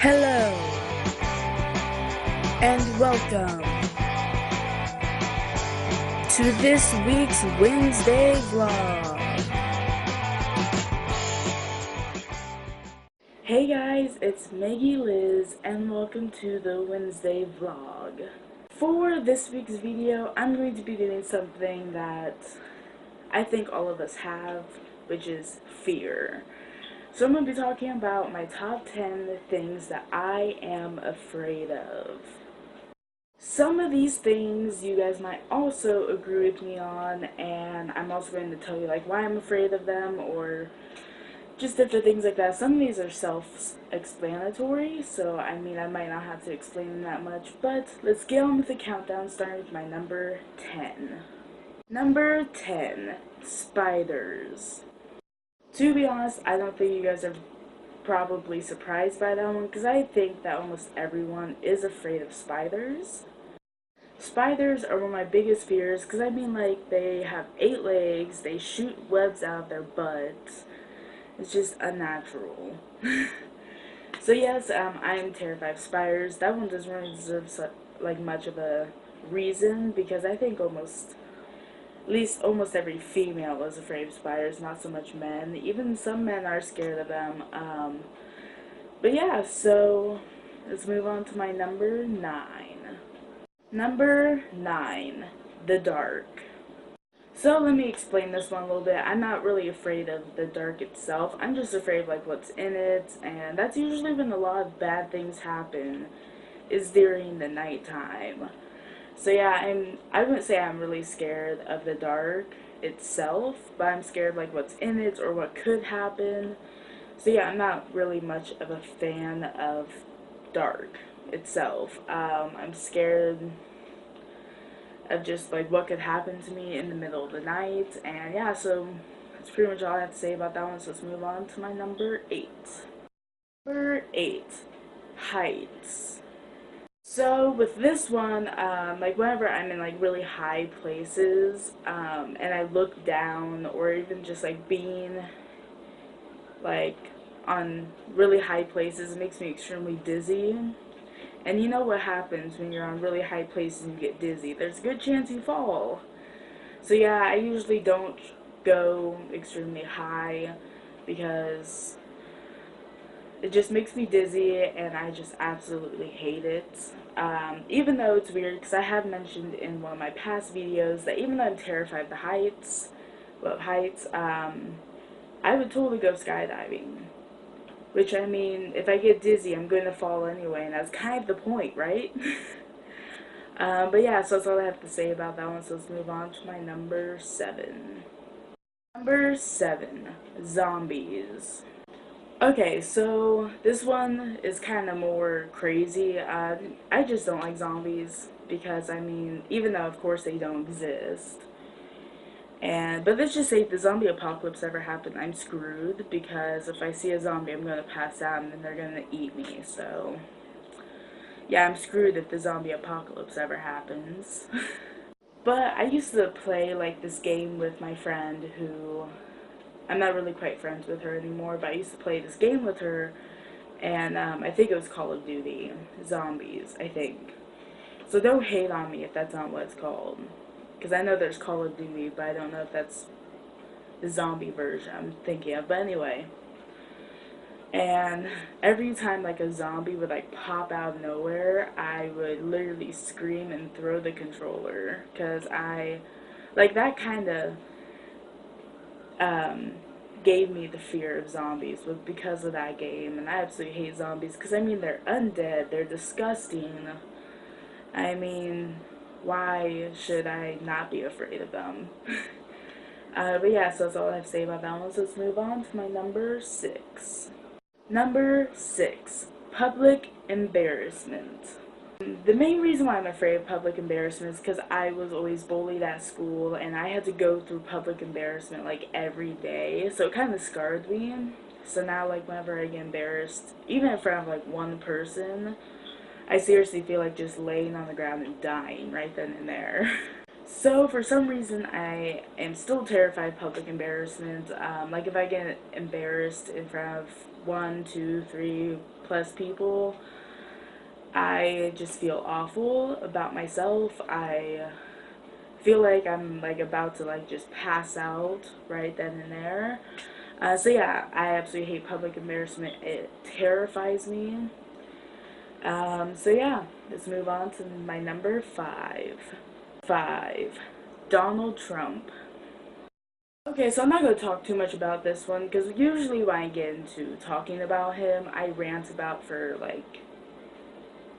Hello and welcome to this week's Wednesday vlog. Hey guys, it's Meggilizzz and welcome to the Wednesday vlog. For this week's video, I'm going to be doing something that I think all of us have, which is fear. So I'm going to be talking about my top 10 things that I am afraid of. Some of these things you guys might also agree with me on, and I'm also going to tell you like why I'm afraid of them or just different things like that. Some of these are self-explanatory, so I mean I might not have to explain them that much, but let's get on with the countdown starting with my number 10. Number 10, spiders. To be honest, I don't think you guys are probably surprised by that one because I think that almost everyone is afraid of spiders. Spiders are one of my biggest fears because I mean like they have 8 legs, they shoot webs out of their butts. It's just unnatural. So yes, I am terrified of spiders. That one doesn't really deserve like much of a reason because I think at least almost every female is afraid of spiders, not so much men. Even some men are scared of them. But yeah, so let's move on to my number 9. Number 9, the dark. So let me explain this one a little bit. I'm not really afraid of the dark itself. I'm just afraid of like what's in it, and that's usually when a lot of bad things happen, is during the nighttime. So yeah, I wouldn't say I'm really scared of the dark itself, but I'm scared like what's in it or what could happen. So yeah, I'm not really much of a fan of dark itself. I'm scared of just like what could happen to me in the middle of the night, and yeah, so that's pretty much all I have to say about that one. So let's move on to my number 8. Number 8, heights. So with this one, like whenever I'm in like really high places, and I look down, or even just like being like on really high places, it makes me extremely dizzy. And you know what happens when you're on really high places and you get dizzy? There's a good chance you fall. So yeah, I usually don't go extremely high because it just makes me dizzy, and I just absolutely hate it. Even though it's weird, because I have mentioned in one of my past videos that even though I'm terrified of the heights, I would totally go skydiving. Which, I mean, if I get dizzy, I'm going to fall anyway, and that's kind of the point, right? But yeah, so that's all I have to say about that one, so let's move on to my number 7. Number 7, zombies. Okay, so this one is kind of more crazy. I just don't like zombies because, I mean, even though of course they don't exist. But let's just say if the zombie apocalypse ever happened, I'm screwed because if I see a zombie, I'm going to pass out and then they're going to eat me. So, yeah, I'm screwed if the zombie apocalypse ever happens. But I used to play like this game with my friend who I'm not really quite friends with her anymore, but I used to play this game with her, and I think it was Call of Duty Zombies, I think. So don't hate on me if that's not what it's called, because I know there's Call of Duty, but I don't know if that's the zombie version I'm thinking of. But anyway, and every time like a zombie would like pop out of nowhere, I would literally scream and throw the controller, because like that kind of gave me the fear of zombies was because of that game, and I absolutely hate zombies because I mean they're undead, they're disgusting. I mean, why should I not be afraid of them? But yeah, so that's all I have to say about that one. So let's move on to my number 6. Number 6, public embarrassment. The main reason why I'm afraid of public embarrassment is because I was always bullied at school, and I had to go through public embarrassment like every day, so it kind of scarred me. So now like whenever I get embarrassed, even in front of like one person, I seriously feel like just laying on the ground and dying right then and there. So for some reason I am still terrified of public embarrassment. Like if I get embarrassed in front of 1, 2, 3 plus people, I just feel awful about myself. I feel like I'm like about to like just pass out right then and there. So yeah, I absolutely hate public embarrassment. It terrifies me. So yeah, let's move on to my number 5. 5. Donald Trump. Okay, so I'm not going to talk too much about this one because usually when I get into talking about him, I rant about for like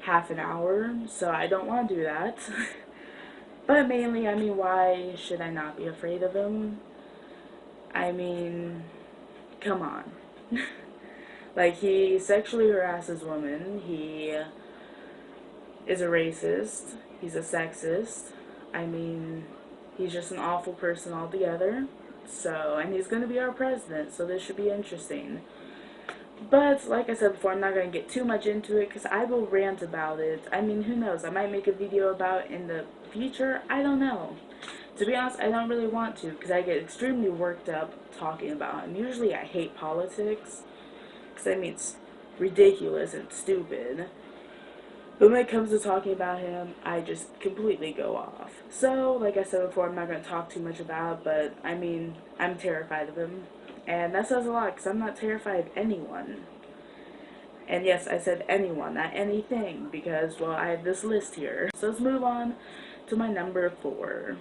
half an hour, so I don't want to do that. But mainly, I mean, why should I not be afraid of him? I mean, come on. Like, he sexually harasses women, he is a racist, he's a sexist. I mean, he's just an awful person altogether. So, and he's going to be our president, so this should be interesting. But, like I said before, I'm not going to get too much into it because I will rant about it. I mean, who knows? I might make a video about it in the future. I don't know. To be honest, I don't really want to because I get extremely worked up talking about him. Usually I hate politics because, I mean, it's ridiculous and stupid. But when it comes to talking about him, I just completely go off. So, like I said before, I'm not going to talk too much about it, but, I mean, I'm terrified of him. And that says a lot, because I'm not terrified of anyone. And yes, I said anyone, not anything, because, well, I have this list here. So let's move on to my number 4.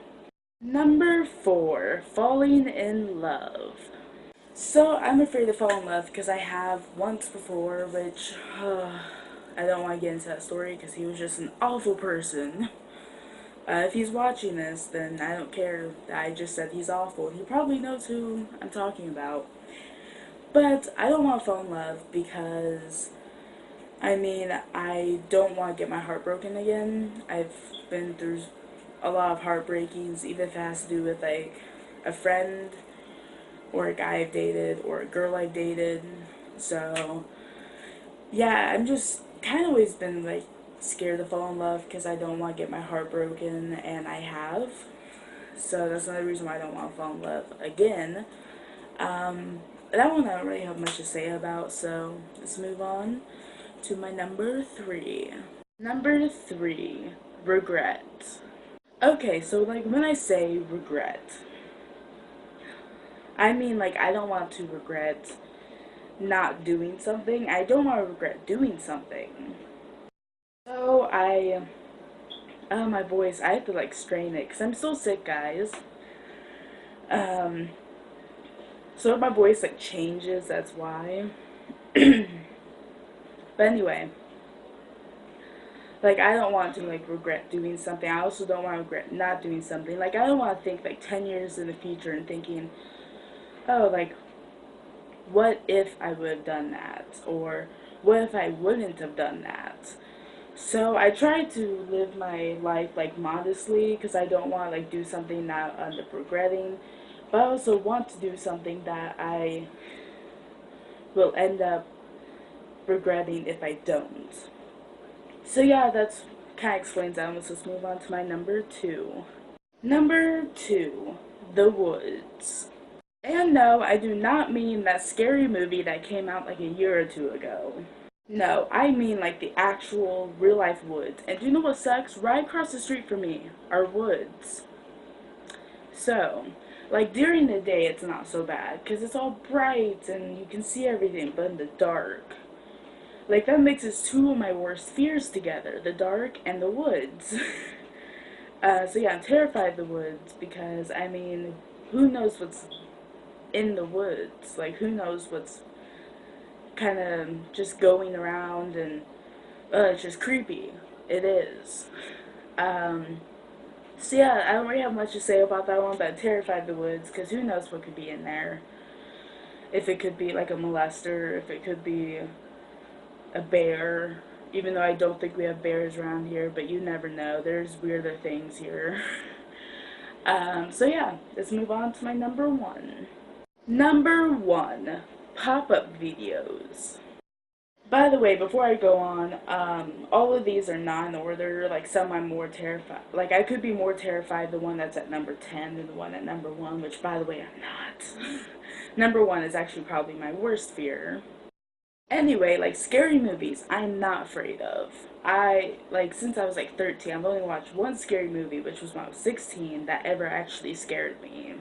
Number 4, falling in love. So, I'm afraid to fall in love because I have once before, which, I don't want to get into that story because he was just an awful person. If he's watching this, then I don't care that I just said he's awful. He probably knows who I'm talking about. But I don't want to fall in love because, I mean, I don't want to get my heart broken again. I've been through a lot of heartbreakings, even if it has to do with, like, a friend or a guy I've dated or a girl I've dated. So, yeah, I'm just kind of always been, like, scared to fall in love because I don't want to get my heart broken, and I have. So that's another reason why I don't want to fall in love again. That one I don't really have much to say about, so let's move on to my number 3. Number 3, regret. Okay, so like when I say regret, I mean like I don't want to regret not doing something. I don't want to regret doing something. So my voice, I have to like strain it because I'm still sick, guys. So if my voice like changes, that's why. But anyway, like I don't want to like regret doing something. I also don't want to regret not doing something. Like I don't want to think like 10 years in the future and thinking, oh, like what if I would have done that, or what if I wouldn't have done that. So I try to live my life like modestly because I don't want to like do something that I end up regretting, but I also want to do something that I will end up regretting if I don't. So yeah, that's kind of explains that. Let's move on to my number 2. Number 2, The Woods. And no, I do not mean that scary movie that came out like a year or two ago. No, I mean like the actual real life woods. And do you know what sucks? Right across the street from me are woods. So, like during the day it's not so bad because it's all bright and you can see everything, but in the dark, like that mixes 2 of my worst fears together, the dark and the woods. So yeah, I'm terrified of the woods because, I mean, who knows what's in the woods? Like, who knows what's kind of just going around, and it's just creepy. It is. So yeah, I don't really have much to say about that one, but I'm terrified of the woods because who knows what could be in there. If it could be like a molester, if it could be a bear, even though I don't think we have bears around here, but you never know. There's weirder things here. So yeah, let's move on to my number 1. Number 1, pop-up videos. By the way, before I go on, all of these are not in order. Like, some I'm more terrified. Like, I could be more terrified of the one that's at number 10 than the one at number 1, which, by the way, I'm not. Number 1 is actually probably my worst fear. Anyway, like scary movies, I'm not afraid of. Since I was like 13, I've only watched one scary movie, which was when I was 16, that ever actually scared me.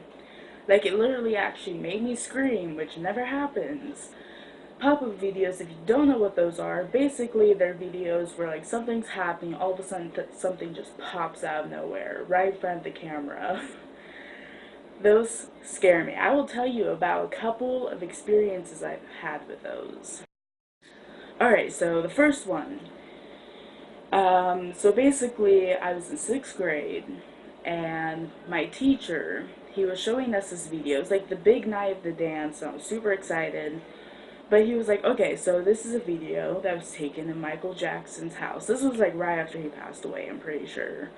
Like, it literally actually made me scream, which never happens. Pop-up videos, if you don't know what those are, basically they're videos where like something's happening, all of a sudden something just pops out of nowhere, right in front of the camera. Those scare me. I will tell you about a couple of experiences I've had with those. Alright, so the first one. So basically, I was in 6th grade, and my teacher, he was showing us this video. It was like the big night of the dance, so I was super excited. But he was like, okay, so this is a video that was taken in Michael Jackson's house. This was like right after he passed away, I'm pretty sure.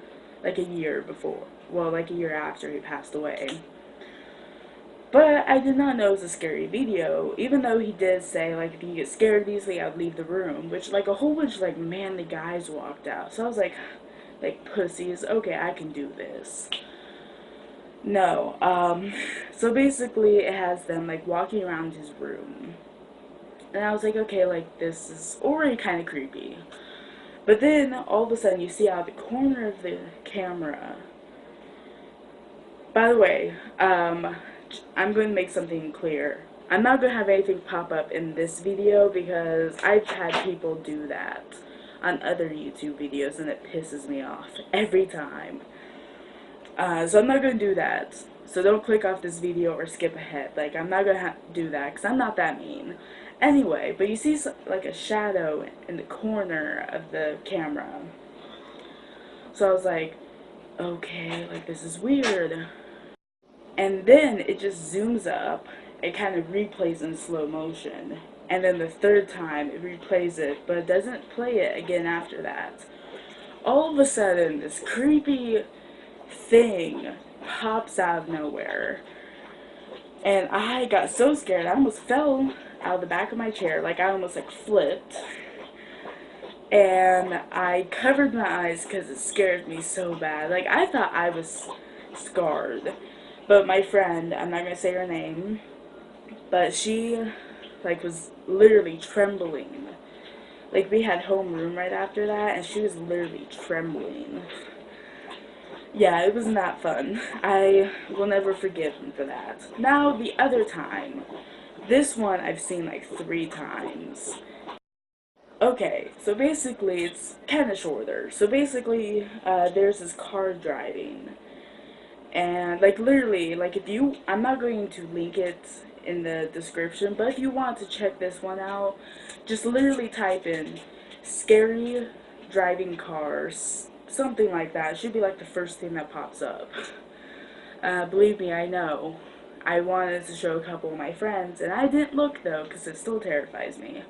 Like a year before. Well, like a year after he passed away. But I did not know it was a scary video, even though he did say, like, if you get scared easily, I'd leave the room. Which, like, a whole bunch of, like, manly guys walked out. So I was like, pussies, okay, I can do this. No, so basically it has them, like, walking around his room. And I was like, okay, like, this is already kind of creepy. But then, all of a sudden, you see out of the corner of the camera. By the way, I'm going to make something clear. I'm not going to have anything pop up in this video because I've had people do that on other YouTube videos and it pisses me off every time. So I'm not going to do that. So don't click off this video or skip ahead. Like, I'm not going to do that because I'm not that mean. Anyway, but you see like a shadow in the corner of the camera. So I was like, okay, like this is weird. And then it just zooms up, it kind of replays in slow motion. And then the third time it replays it, but it doesn't play it again after that. All of a sudden, this creepy thing pops out of nowhere. And I got so scared, I almost fell out of the back of my chair. Like, I almost, like, flipped. And I covered my eyes because it scared me so bad. Like, I thought I was scarred. But my friend, I'm not going to say her name, but she, like, was literally trembling. Like, we had homeroom right after that, and she was literally trembling. Yeah, it was not fun. I will never forgive him for that. Now, the other time. This one I've seen, like, 3 times. Okay, so basically, it's kind of shorter. So basically, there's this car driving. And, like, literally, like, if you, I'm not going to link it in the description, but if you want to check this one out, just literally type in scary driving cars, something like that. It should be, like, the first thing that pops up. Believe me, I know. I wanted to show a couple of my friends, and I didn't look, though, because it still terrifies me.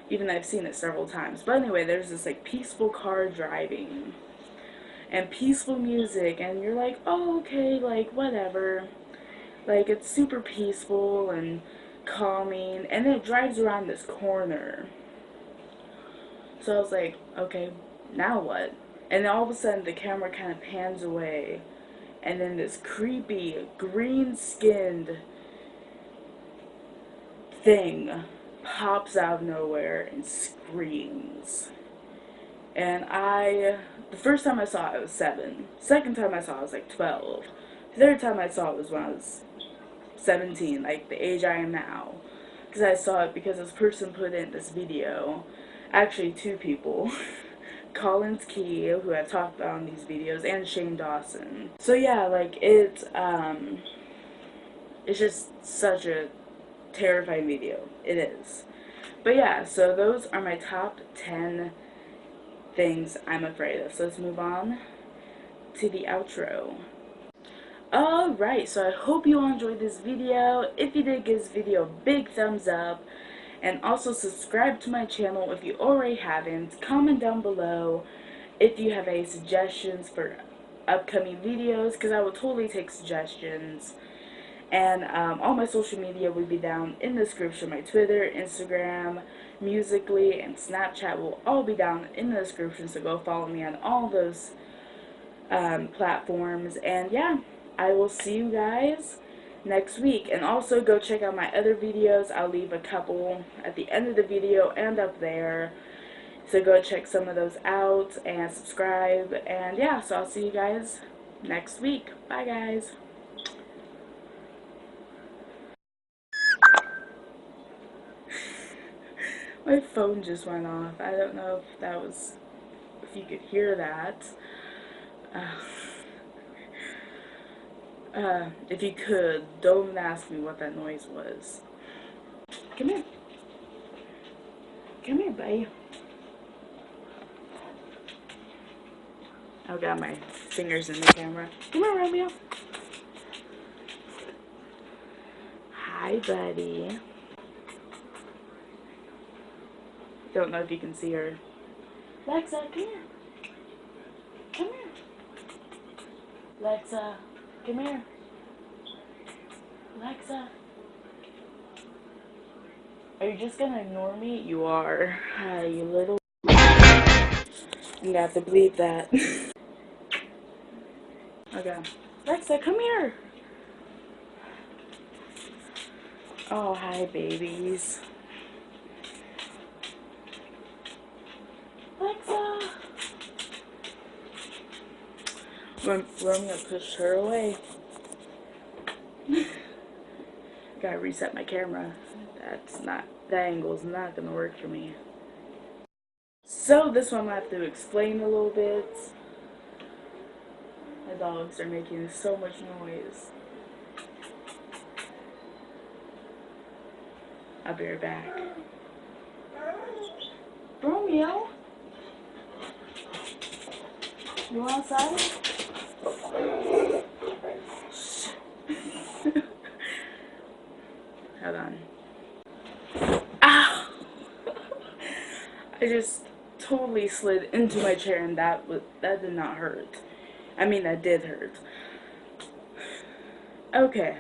Even though I've seen it several times. But anyway, there's this, like, peaceful car driving. And peaceful music, and you're like, oh, okay, like, whatever. Like, it's super peaceful and calming, and then it drives around this corner. So I was like, okay, now what? And then all of a sudden, the camera kind of pans away, and then this creepy, green-skinned thing pops out of nowhere and screams. And the first time I saw it, I was 7. Second time I saw it, I was like 12. The third time I saw it was when I was 17, like the age I am now. Because I saw it because this person put in this video. Actually, 2 people. Collins Key, who I've talked about in these videos, and Shane Dawson. So yeah, like, it's just such a terrifying video. It is. But yeah, so those are my top 10 things I'm afraid of. So let's move on to the outro. Alright, so I hope you all enjoyed this video. If you did, give this video a big thumbs up. And also subscribe to my channel if you already haven't. Comment down below if you have any suggestions for upcoming videos, because I will totally take suggestions. And all my social media will be down in the description. My Twitter, Instagram, Musical.ly, and Snapchat will all be down in the description, so go follow me on all those platforms. And yeah, I will see you guys next week. And also go check out my other videos. I'll leave a couple at the end of the video and up there. So go check some of those out and subscribe. And yeah, so I'll see you guys next week. Bye, guys. My phone just went off. I don't know if you could hear that. If you could, don't ask me what that noise was. Come here. Come here, buddy. I've got my fingers in the camera. Come here, Romeo. Hi, buddy. Don't know if you can see her. Lexa, come here. Come here. Lexa, come here. Lexa. Are you just gonna ignore me? You are. Hi, you little. I'm gonna have to bleep that. Okay. Lexa, come here. Oh, hi, babies. Lexa. Romeo pushed her away. Gotta reset my camera. That angle's not gonna work for me. So this one I have to explain a little bit. The dogs are making so much noise. I'll be right back. Romeo? You want outside? Hold on. Ow! I just totally slid into my chair and that did not hurt. I mean, that did hurt. Okay.